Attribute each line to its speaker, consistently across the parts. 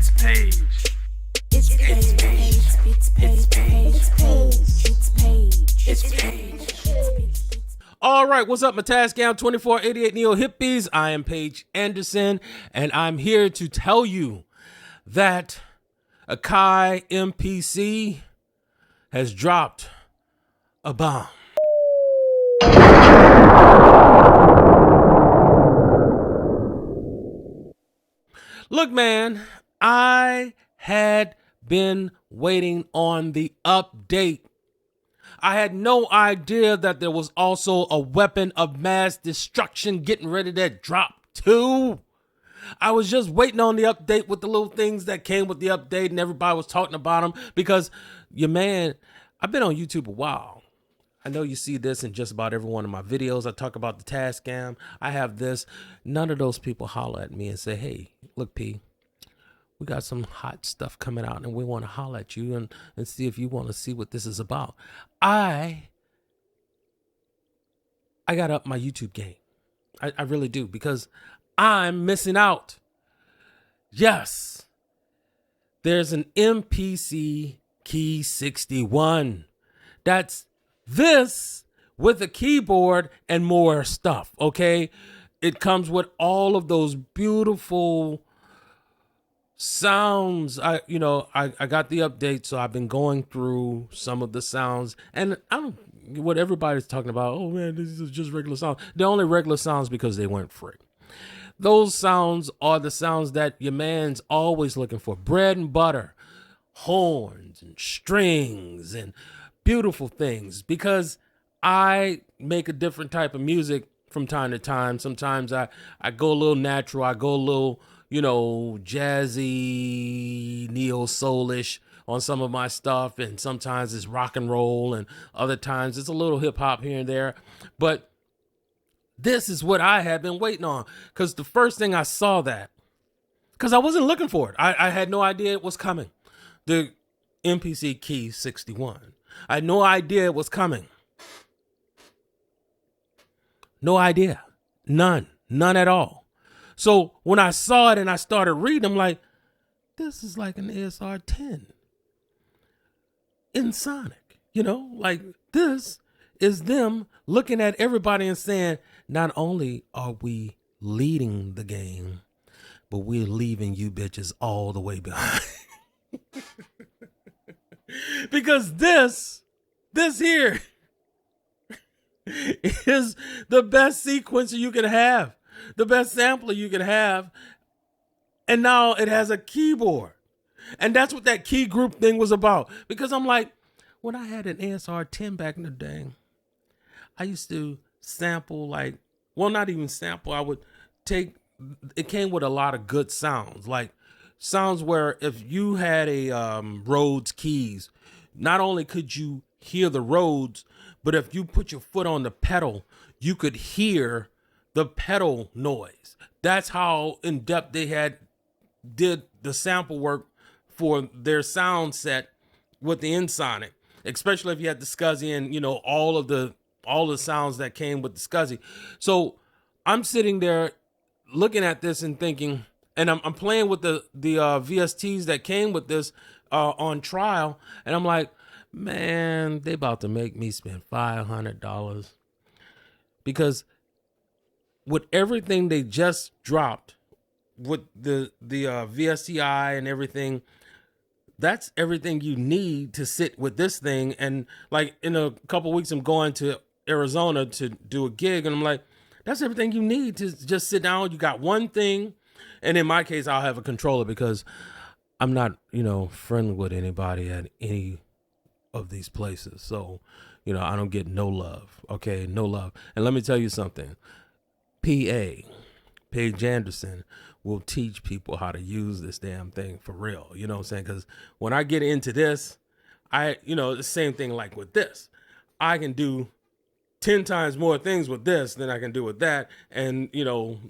Speaker 1: It's Paige.
Speaker 2: It's Paige. It's Paige. It's Paige. It's Paige.
Speaker 3: All right, what's up, my Tascam 2488 Neo Hippies? I am Paige Anderson, and I'm here to tell you that Akai Mpc has dropped a bomb. Look, man, I had been waiting on the update. I had no idea that there was also a weapon of mass destruction getting ready to drop too. I was just waiting on the update with the little things that came with the update, and everybody was talking about them because your man, I've been on YouTube a while. I know you see this in just about every one of my videos. I talk about the Tascam. I have this. None of those people holler at me and say, hey, look, P, we got some hot stuff coming out and we want to holler at you and see if you want to see what this is about. I got up my YouTube game. I really do, because I'm missing out. Yes, there's an Mpc Key 61. That's this with a keyboard and more stuff, okay? It comes with all of those beautiful sounds. I got the update, so I've been going through some of the sounds, and I don't what everybody's talking about. Oh man, this is just regular sounds. They're only regular sounds because they went free. Those sounds are the sounds that your man's always looking for. Bread and butter, horns and strings and beautiful things, because I make a different type of music from time to time. Sometimes I go a little natural. I go a little, jazzy, neo-soulish on some of my stuff. And sometimes it's rock and roll, and other times it's a little hip hop here and there. But this is what I had been waiting on, because the first thing I saw that, because I wasn't looking for it. I had no idea it was coming. The Mpc Key 61. I had no idea it was coming. No idea. None at all. So when I saw it and I started reading, I'm like, this is like an ASR 10 in Sonic. Like this is them looking at everybody and saying, not only are we leading the game, but we're leaving you bitches all the way behind. Because this here is the best sequencer you can have, the best sampler you can have. And now it has a keyboard. And that's what that key group thing was about. Because I'm like, when I had an ASR 10 back in the day, I used to sample not even sample. I would it came with a lot of good sounds, like sounds where if you had a Rhodes keys, not only could you hear the Rhodes, but if you put your foot on the pedal, you could hear the pedal noise. That's how in depth they did the sample work for their sound set with the Nsonic, especially if you had the SCSI and all the sounds that came with the SCSI. So I'm sitting there looking at this and thinking, and I'm playing with the VSTs that came with this on trial, and I'm like, man, they about to make me spend $500, because with everything they just dropped with the VSTi and everything, that's everything you need to sit with this thing. And like in a couple weeks, I'm going to Arizona to do a gig, and I'm like, that's everything you need to just sit down. You got one thing. And in my case, I'll have a controller, because I'm not, friendly with anybody at any of these places. So, I don't get no love. Okay, no love. And let me tell you something. PaigeAndderson will teach people how to use this damn thing for real. You know what I'm saying? Because when I get into this, the same thing like with this. I can do 10 times more things with this than I can do with that. And,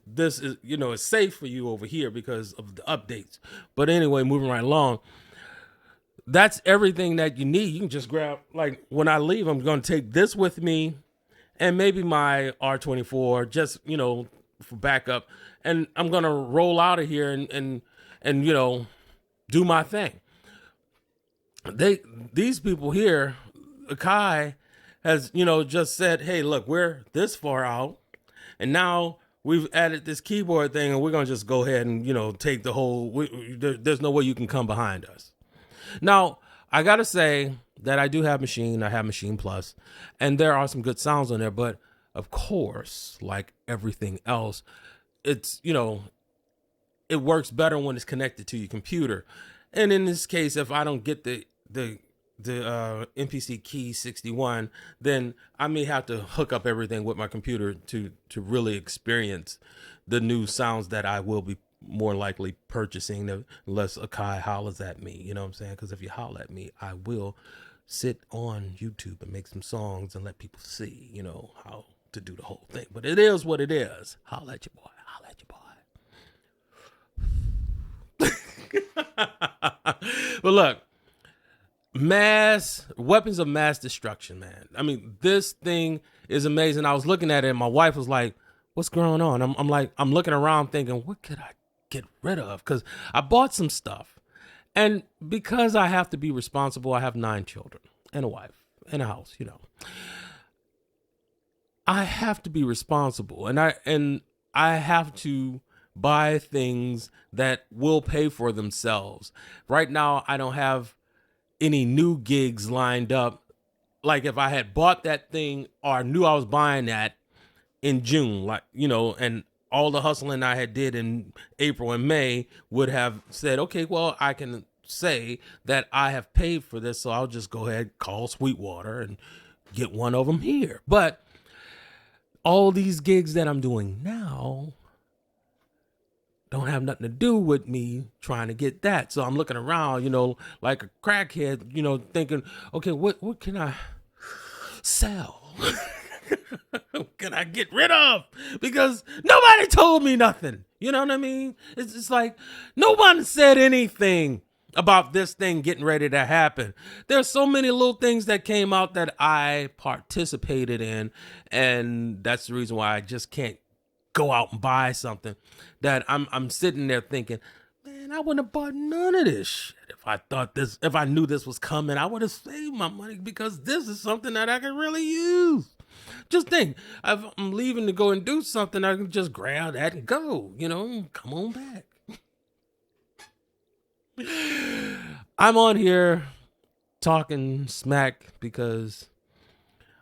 Speaker 3: this is, it's safe for you over here because of the updates. But anyway, moving right along, that's everything that you need. You can just grab, like when I leave, I'm going to take this with me and maybe my R24, just, for backup. And I'm going to roll out of here and do my thing. These people here, Kai has, just said, hey, look, we're this far out, and now we've added this keyboard thing, and we're going to just go ahead and, take the whole, there's no way you can come behind us. Now, I got to say that I do have Machine. I have Machine Plus, and there are some good sounds on there, but of course, like everything else, it's, it works better when it's connected to your computer. And in this case, if I don't get the Mpc Key 61, then I may have to hook up everything with my computer to really experience the new sounds that I will be more likely purchasing, unless Akai hollers at me, you know what I'm saying? Because if you holler at me, I will sit on YouTube and make some songs and let people see, how to do the whole thing. But it is what it is. Holler at your boy. Holler at your boy. But look, weapons of mass destruction, man. I mean, this thing is amazing. I was looking at it and my wife was like, what's going on? I'm looking around thinking, what could I get rid of? Because I bought some stuff. And because I have to be responsible, I have 9 children and a wife and a house, I have to be responsible, and I have to buy things that will pay for themselves. Right now, I don't have any new gigs lined up. Like if I had bought that thing or knew I was buying that in June, and all the hustling I had did in April and May would have said, okay, well, I can say that I have paid for this, so I'll just go ahead, call Sweetwater and get one of them here. But all these gigs that I'm doing now don't have nothing to do with me trying to get that. So I'm looking around, like a crackhead, thinking, okay, what can I sell? Can I get rid of? Because nobody told me nothing. You know what I mean? It's like no one said anything about this thing getting ready to happen. There's so many little things that came out that I participated in, and that's the reason why I just can't go out and buy something that I'm sitting there thinking, man, I wouldn't have bought none of this shit if I knew this was coming. I would have saved my money because this is something that I can really use. Just think, if I'm leaving to go and do something, I can just grab that and go, come on back. I'm on here talking smack because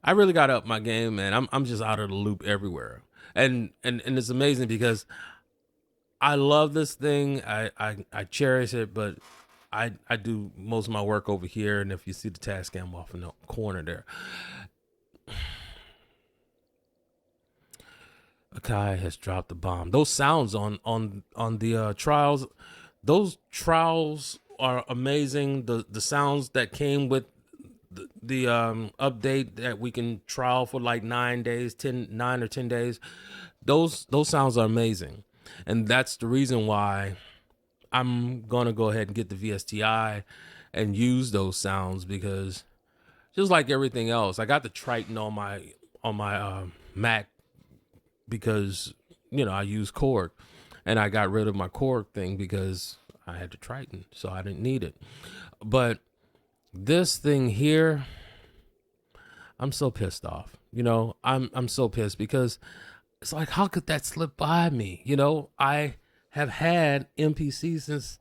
Speaker 3: I really got to up my game, man. I'm just out of the loop everywhere. And it's amazing because I love this thing. I cherish it, but I do most of my work over here. And if you see the task cam off in the corner there, Akai has dropped the bomb. Those sounds on the trials, those trials are amazing. The sounds that came with the update that we can trial for like 9 or 10 days, those sounds are amazing. And that's the reason why I'm gonna go ahead and get the VSTI and use those sounds, because just like everything else, I got the Triton on my Mac because I use Korg, and I got rid of my Korg thing because I had the Triton, so I didn't need it. But this thing here, I'm so pissed off. I'm so pissed because it's like, how could that slip by me? I have had MPC since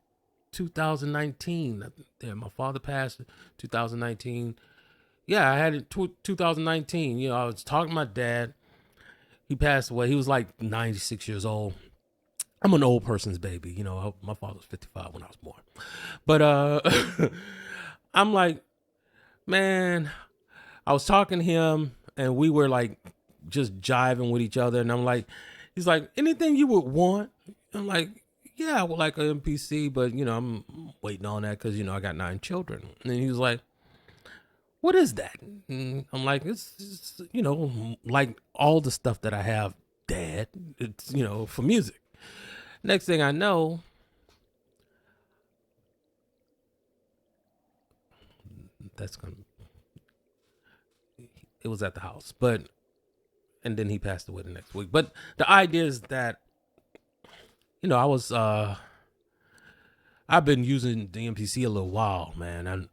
Speaker 3: 2019. Yeah, my father passed in 2019. Yeah, I had it 2019. I was talking to my dad. He passed away. He was like 96 years old. I'm an old person's baby. My father was 55 when I was born. But I'm like, man, I was talking to him and we were like just jiving with each other. And I'm like, he's like, anything you would want? I'm like, yeah, I would like an MPC, but I'm waiting on that because, I got 9 children. And he was like, what is that? And I'm like, it's like all the stuff that I have, Dad. It's, for music. Next thing I know, it was at the house, and then he passed away the next week. But the idea is that, I I've been using the MPC a little while, man.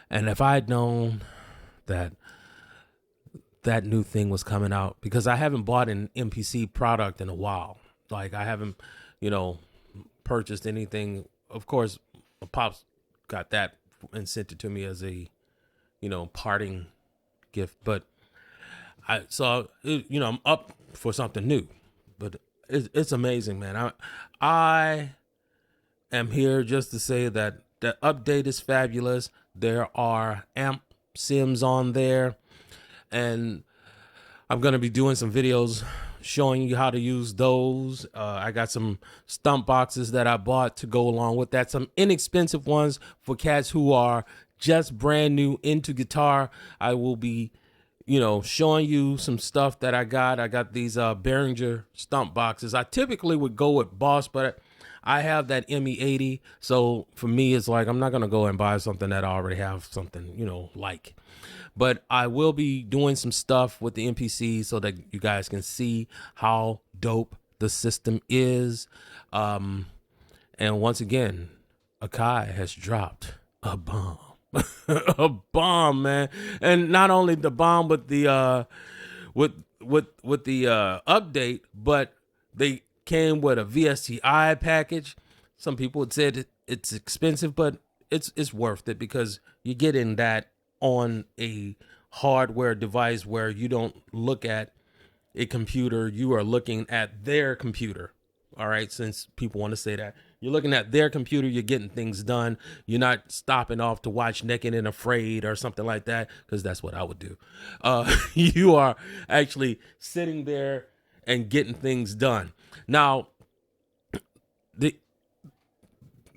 Speaker 3: And if I had known that that new thing was coming out, because I haven't bought an MPC product in a while. Like I haven't, purchased anything. Of course, my pops got that and sent it to me as a, parting gift. But I'm up for something new. But it's amazing, man. I am here just to say that the update is fabulous. There are amp sims on there, and I'm going to be doing some videos showing you how to use those. I got some stump boxes that I bought to go along with that. Some inexpensive ones for cats who are just brand new into guitar. I will be, showing you some stuff that I got. I got these Behringer stump boxes. I typically would go with Boss, but I have that ME80. So for me, it's like, I'm not going to go and buy something that I already have something, like. But I will be doing some stuff with the MPC so that you guys can see how dope the system is. And once again, Akai has dropped a bomb. A bomb, man. And not only the bomb, but the with the update, but they came with a VSTi package. Some people had said it's expensive, but it's worth it because you're getting that on a hardware device where you don't look at a computer, you are looking at their computer. All right, since people want to say that. You're looking at their computer, you're getting things done. You're not stopping off to watch Naked and Afraid or something like that, because that's what I would do. You are actually sitting there and getting things done. Now, the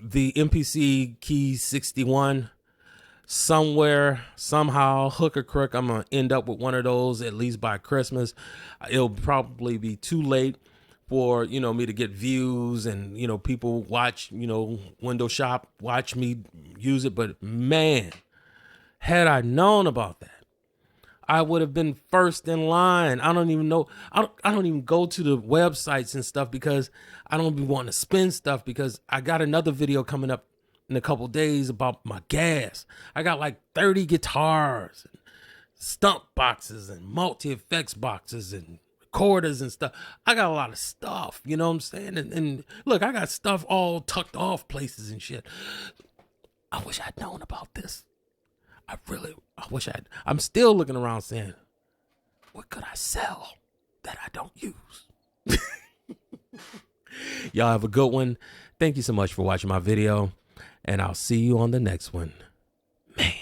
Speaker 3: Mpc Key 61, somewhere, somehow, hook or crook, I'm going to end up with one of those at least by Christmas. It'll probably be too late for, me to get views and, people watch, window shop, watch me use it. But man, had I known about that, I would have been first in line. I don't even know. I don't even go to the websites and stuff because I don't be wanting to spend stuff, because I got another video coming up in a couple days about my gas. I got like 30 guitars, and stump boxes, and multi-effects boxes, and recorders and stuff. I got a lot of stuff, you know what I'm saying? And look, I got stuff all tucked off places and shit. I wish I'd known about this. I wish I'm still looking around saying, what could I sell that I don't use? Y'all have a good one. Thank you so much for watching my video, and I'll see you on the next one. Man.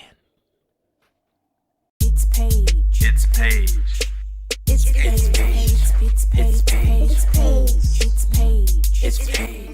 Speaker 2: It's Paige.
Speaker 1: It's Paige.
Speaker 2: It's Paige. It's Paige. It's Paige. It's Paige. It's Paige.